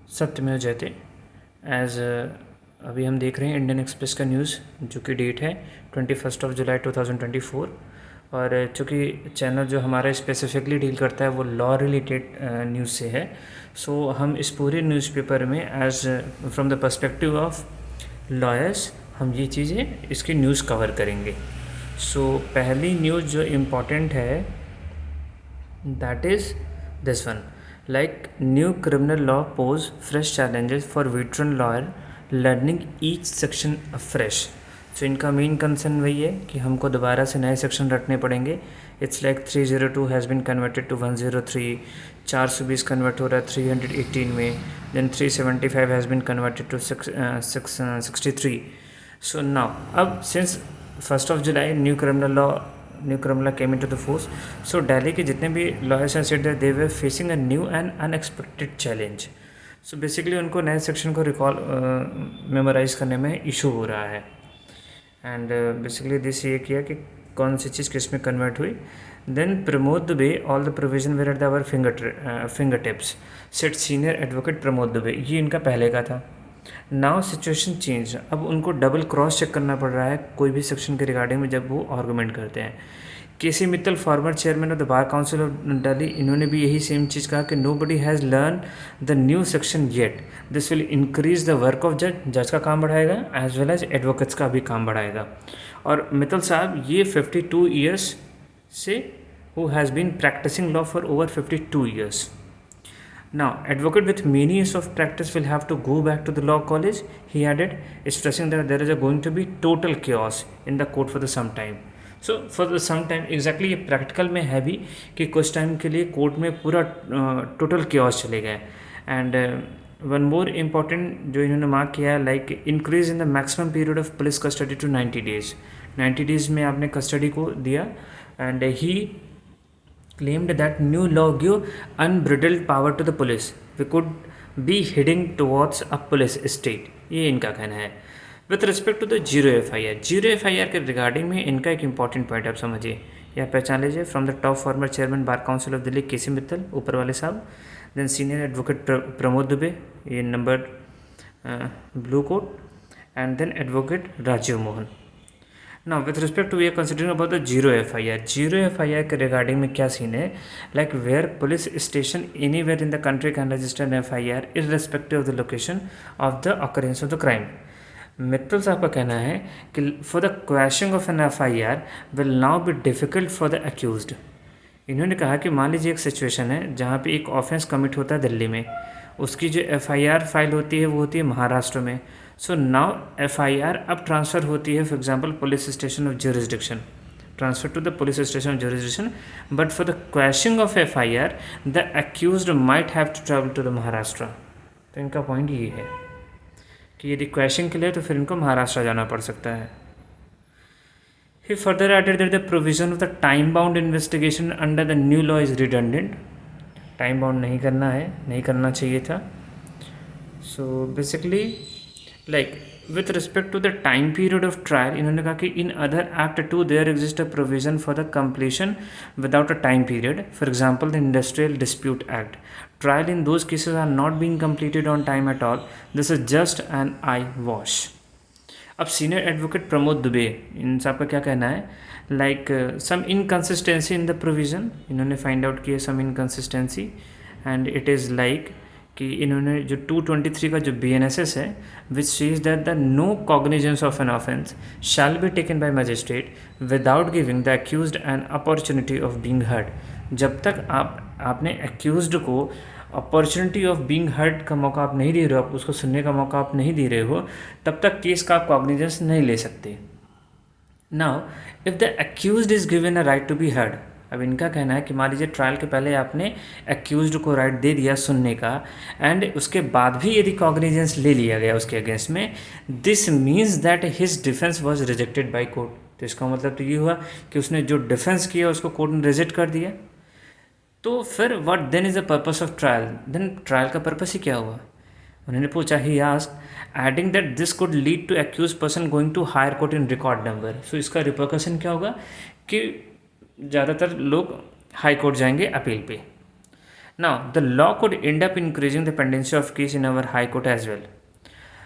सत्यमेव जयते। एज अभी हम देख रहे हैं इंडियन एक्सप्रेस का न्यूज़, जो कि डेट है 21 जुलाई 2024। और चूँकि चैनल जो हमारा स्पेसिफिकली डील करता है वो लॉ रिलेटेड न्यूज़ से है, सो हम इस पूरे न्यूज़पेपर में as from the perspective of lawyers हम ये चीज़ें इसकी न्यूज़ कवर करेंगे। सो पहली न्यूज़ जो इम्पॉर्टेंट है that is this one, like new criminal law pose fresh challenges for veteran lawyer learning each section afresh। सो इनका मेन कंसर्न वही है कि हमको दोबारा से नए सेक्शन रटने पड़ेंगे। It's like 302 has been converted to 103, 420 convert हो रहा है 318 में, then 375 has been converted to 663। So now अब since 1 July new criminal came into the force, so Delhi के जितने भी lawyers हैं said that they were facing a new and unexpected challenge। so basically उनको नए सेक्शन को recall memorise करने में इशू हो रहा है। एंड बेसिकली दिस ये किया कि कौन सी चीज़ किस में कन्वर्ट हुई। Then Pramod Dubey, all the provision were at our finger tips, said senior advocate Pramod Dubey. ये इनका पहले का था। नाउ सिचुएशन चेंज, अब उनको डबल क्रॉस चेक करना पड़ रहा है कोई भी सेक्शन के रिगार्डिंग में जब वो आर्गूमेंट करते हैं। KC Mittal, former chairman of the bar council of Delhi, इन्होंने भी यही सेम चीज़ कहा कि nobody has learn the new section yet, this will increase the work of जज का काम बढ़ाएगा एज वेल एज एडवोकेट्स का भी काम बढ़ाएगा। और मित्तल साहब ये 52 ईयर्स से who has been practising law for over 52 years. Now, advocate with many years of practice will have to go back to the law college, he added, stressing that there is going to be total chaos in the court for the some time. So, for the some time, exactly ये practical में है भी कि कुछ time के लिए court में पूरा टोटल chaos चलेगा। एंड वन मोर इम्पॉर्टेंट जो इन्होंने मार्क किया है, like increase in the maximum period of police custody to 90 days। 90 days में आपने कस्टडी को दिया। And he claimed that new law give unbridled power to the police, we could be heading towards a police state, ये इनका कहना है। With respect to the zero FIR के regarding में इनका एक इंपॉर्टेंट पॉइंट आप समझिए या पहचान लीजिए। From the top former chairman bar council of Delhi KC Mittal, ऊपर वाले साहब, then senior advocate Pramod Dubey, ये number blue coat, and then advocate Rajeev Mohan. Now with respect to we are considering about the zero FIR के रिगार्डिंग में क्या सीन है, like where police station anywhere in the country can register an FIR irrespective of the location of the occurrence of the crime. Mittal साहब का कहना है कि for the quashing of an FIR will now be difficult for the accused. इन्होंने कहा कि मान लीजिए एक सिचुएशन है जहाँ पे एक ऑफेंस कमिट होता है दिल्ली में, उसकी जो FIR फाइल होती है वो होती है महाराष्ट्र में। सो नाउ FIR अब ट्रांसफ़र होती है, for example police station of jurisdiction, transfer to the police station of jurisdiction, but for the quashing of FIR the accused might have to travel to the Maharashtra. तो इनका point ये है कि यदि क्वैशिंग के लिए तो फिर इनको महाराष्ट्र जाना पड़ सकता है। He further added that the provision of the time-bound investigation under the new law is redundant। Time bound नहीं करना है, नहीं करना चाहिए था। So basically like with respect to the time period of trial, इन्होंने कहा कि in other act 2 there exist a provision for the completion without a time period, for example the industrial dispute act. Trial in those cases are not being completed on time at all, this is just an eye wash. अब senior advocate Pramod Dubey, इन साहब का क्या कहना है, like some inconsistency in the provision, इन्होंने find out किया some inconsistency. And it is like कि इन्होंने जो 223 का जो BNSS है, which says that the no cognizance of an offence shall be taken by magistrate without giving the accused an opportunity of being heard. जब तक आपने एक्यूज्ड को अपॉर्चुनिटी ऑफ बीइंग हर्ड का मौका आप नहीं दे रहे हो, आप उसको सुनने का मौका आप नहीं दे रहे हो, तब तक केस का आप कॉग्निजेंस नहीं ले सकते। Now if the accused is given a right to be heard, अब इनका कहना है कि मान लीजिए ट्रायल के पहले आपने एक्यूज्ड को राइट दे दिया सुनने का, एंड उसके बाद भी यदि कॉग्निजेंस ले लिया गया उसके अगेंस्ट में, this means that his defence was rejected by court. तो इसका मतलब तो ये हुआ कि उसने जो डिफेंस किया उसको कोर्ट ने रिजेक्ट कर दिया। तो फिर what then is the purpose of trial, then trial का पर्पस ही क्या हुआ? उन्होंने पूछा, he asked adding that this could lead to accuse person going to higher court in record number. So इसका रिपरकशन क्या होगा कि ज़्यादातर लोग हाई कोर्ट जाएंगे अपील पे। Now, the law could end up increasing the pendency of case in our High Court as well.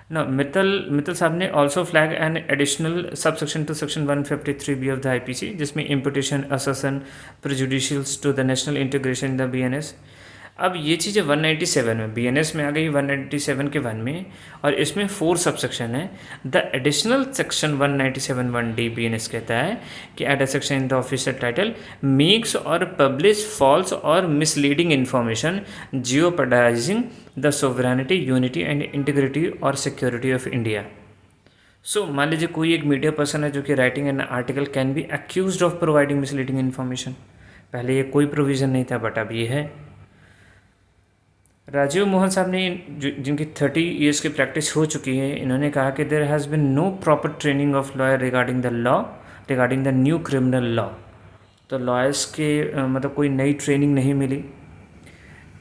Now, Mittal साहब ने also flag an additional subsection to section 153B of the IPC, जिसमें imputation, assertion, prejudicials to the national integration in the BNS. अब ये चीज़ें 197 में BNS में आ गई, 197 के 1 में, और इसमें 4 सबसेक्शन है. The additional section 197(1)D BNS कहता है कि at a section in the official title makes और पब्लिश फॉल्स और misleading information jeopardizing the sovereignty, unity and integrity और सिक्योरिटी ऑफ इंडिया. सो मान लीजिए कोई एक मीडिया पर्सन है जो कि writing an article can be accused of providing misleading information. पहले ये कोई प्रोविज़न नहीं था, बट अब ये है. राजीव मोहन साहब ने जिनकी 30 ईयर्स की प्रैक्टिस हो चुकी है, इन्होंने कहा कि there has been no proper training of lawyer regarding the law, regarding the new criminal law. तो लॉयर्स के मतलब कोई नई ट्रेनिंग नहीं मिली.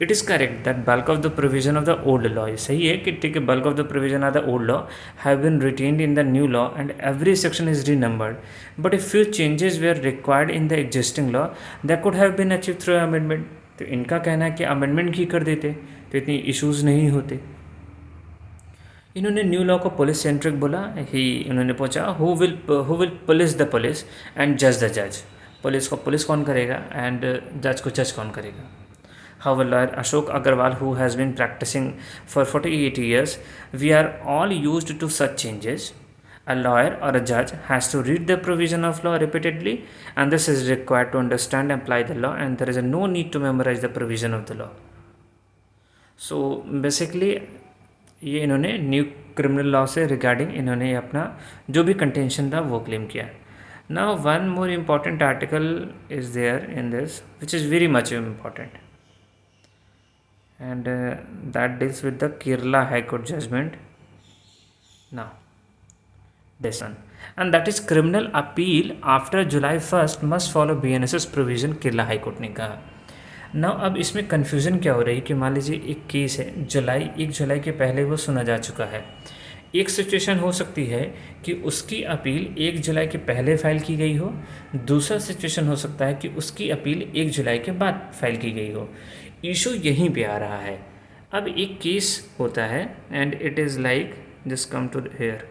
It is correct that bulk of the provision of the old law, सही है कि ठीक है, bulk of the provision of the old law have been retained in the new law and every section is renumbered, but if few changes where required in the existing law that could have been achieve through amendment. तो इनका कहना है कि amendment ही कर देते तो इतनी issues नहीं होते. इन्होंने न्यू लॉ को पुलिस सेंट्रिक बोला ही. इन्होंने पूछा who will police the police and जज द जज. पुलिस को पुलिस कौन करेगा एंड जज को जज कौन करेगा. How lawyer Ashok Agarwal who has been practising for 48 years, we are all used to such changes. A lawyer or a judge has to read the provision of law repeatedly, and this is required to understand and apply the law, and there is no need to memorize the provision of the law. So basically ये इन्होंने new criminal law से regarding इन्होंने अपना जो भी contention था वो claim किया. Now one more important article is there in this which is very much important, and that deals with the Kerala High Court judgment. Now this one, and that is criminal appeal after July 1st must follow BNSS provision, Kerala high court ने कहा. Now अब इसमें confusion क्या हो रही है कि मान लीजिए एक केस है 1 जुलाई के पहले वो सुना जा चुका है. एक सिचुएशन हो सकती है कि उसकी अपील 1 जुलाई के पहले फाइल की गई हो, दूसरा सिचुएशन हो सकता है कि उसकी अपील 1 जुलाई के बाद फाइल की गई हो. इशू यहीं पे आ रहा है. अब एक केस होता है and it is like just come to hear.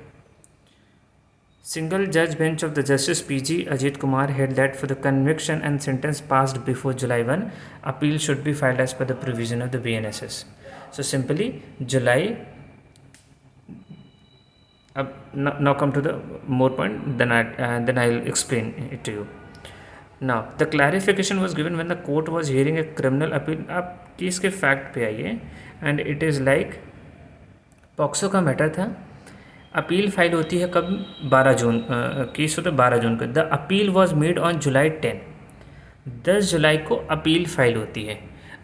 Single judge bench of the Justice P.G. Ajit Kumar held that for the conviction and sentence passed before July 1, appeal should be filed as per the provision of the BNSS. So simply July. Now come to the more point. Then I'll explain it to you. Now the clarification was given when the court was hearing a criminal appeal. अब case के fact पे आइए and it is like POCSO का matter था. Appeal file होती है कब? 12 जून. Case होता है 12 जून को. The appeal was made on July 10. 10 जुलाई को अपील फाइल होती है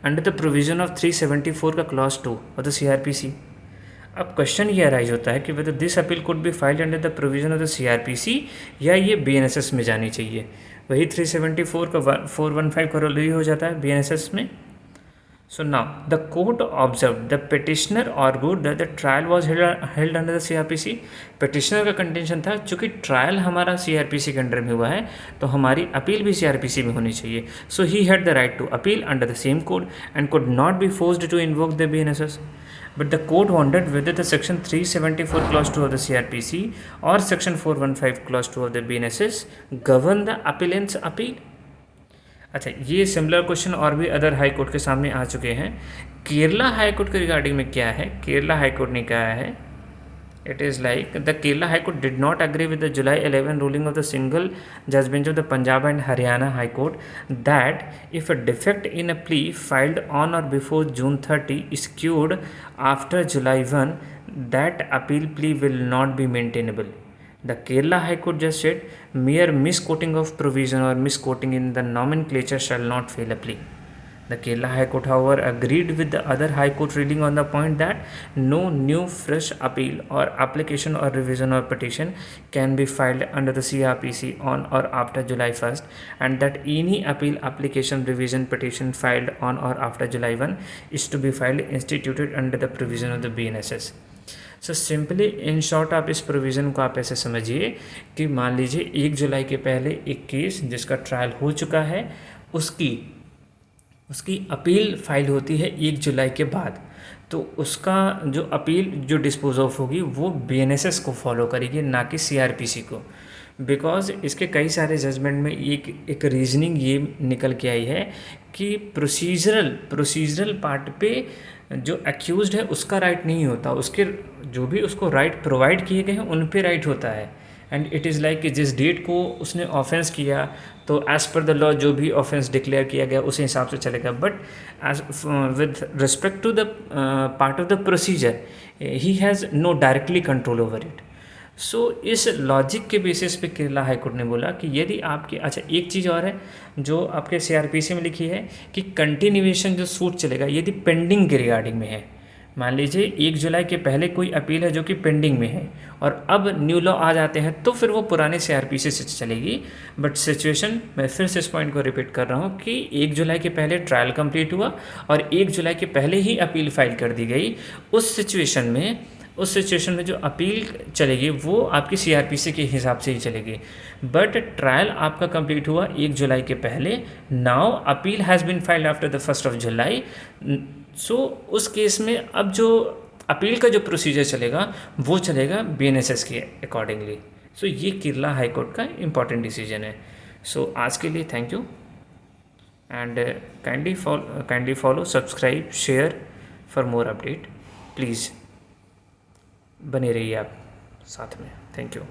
अंडर द प्रोविजन ऑफ 374 का क्लॉज 2 और द CRPC. अब क्वेश्चन ये अराइज होता है कि whether this appeal could be filed under the provision of the CRPC या ये BNSS में जानी चाहिए. वही 374 का 415 करोल हो जाता है BNSS में. So now the court observed the petitioner argued that the trial was held under the CRPC. petitioner का कंटेंशन था चूँकि ट्रायल हमारा CRPC के अंडर में हुआ है तो हमारी अपील भी CRPC में होनी चाहिए. So he had the right to appeal under the same code and could not be forced to invoke the BNSS. But the court wondered whether the section 374 clause 2 of the CRPC or section 415 clause 2 of the BNSS govern the appellant's appeal. अच्छा, ये similar question और भी other high court के सामने आ चुके हैं. Kerala high court के रिगार्डिंग में क्या है? केरला हाई कोर्ट ने कहा है it is like the Kerala high court did not agree with the July 11 ruling of the single जज bench of the Punjab and Haryana high court that if a defect in a plea filed on or before June 30 is cured after July 1, that appeal plea will not be maintainable. The Kerala High Court just said mere misquoting of provision or misquoting in the nomenclature shall not fail a plea. The Kerala High Court, however, agreed with the other High Court ruling on the point that no new fresh appeal or application or revision or petition can be filed under the CRPC on or after July 1st, and that any appeal, application, revision, petition filed on or after July 1 is to be filed instituted under the provision of the BNSS. So simply in short आप इस provision को आप ऐसे समझिए कि मान लीजिए 1 जुलाई के पहले एक केस जिसका ट्रायल हो चुका है उसकी उसकी अपील फाइल होती है 1 जुलाई के बाद। तो उसका जो अपील जो डिस्पोज ऑफ होगी वो बीएनएसएस को फॉलो करेगी, ना कि सीआरपीसी को। बिकॉज इसके कई सारे जजमेंट में एक रीजनिंग ये निकल के आई है कि प्रोसीजरल पार्ट पे जो एक्यूज्ड है उसका राइट नहीं होता, उसके जो भी उसको राइट प्रोवाइड किए गए हैं उन पे राइट होता है। एंड इट इज़ लाइक कि जिस डेट को उसने ऑफेंस किया तो एज़ पर द लॉ जो भी ऑफेंस डिक्लेयर किया गया उसी हिसाब से चलेगा। But as with respect to the part of the procedure he has no directly control over it. So इस लॉजिक के बेसिस पे केरला हाई कोर्ट ने बोला कि यदि आपकी, अच्छा एक चीज़ और है जो आपके सीआरपीसी में लिखी है कि कंटिन्यूएशन जो सूट चलेगा यदि पेंडिंग के रिगार्डिंग में है। मान लीजिए 1 जुलाई के पहले कोई अपील है जो कि पेंडिंग में है और अब न्यू लॉ आ जाते हैं तो फिर वो पुराने सीआरपीसी से चलेगी। बट सिचुएशन, मैं फिर से इस पॉइंट को रिपीट कर रहा हूँ कि 1 जुलाई के पहले ट्रायल कंप्लीट हुआ और 1 जुलाई के पहले ही अपील फाइल कर दी गई। उस सिचुएशन में जो अपील चलेगी वो आपकी सीआरपीसी के हिसाब से ही चलेगी। बट ट्रायल आपका कंप्लीट हुआ 1 जुलाई के पहले, now appeal has been filed after the 1 July. So उस केस में अब जो अपील का जो प्रोसीजर चलेगा वो चलेगा बीएनएसएस के अकॉर्डिंगली। सो ये केरला हाई कोर्ट का इम्पॉर्टेंट डिसीजन है। सो आज के लिए thank you and kindly follow, subscribe, share for more update. Please बने रहिए आप साथ में। Thank you.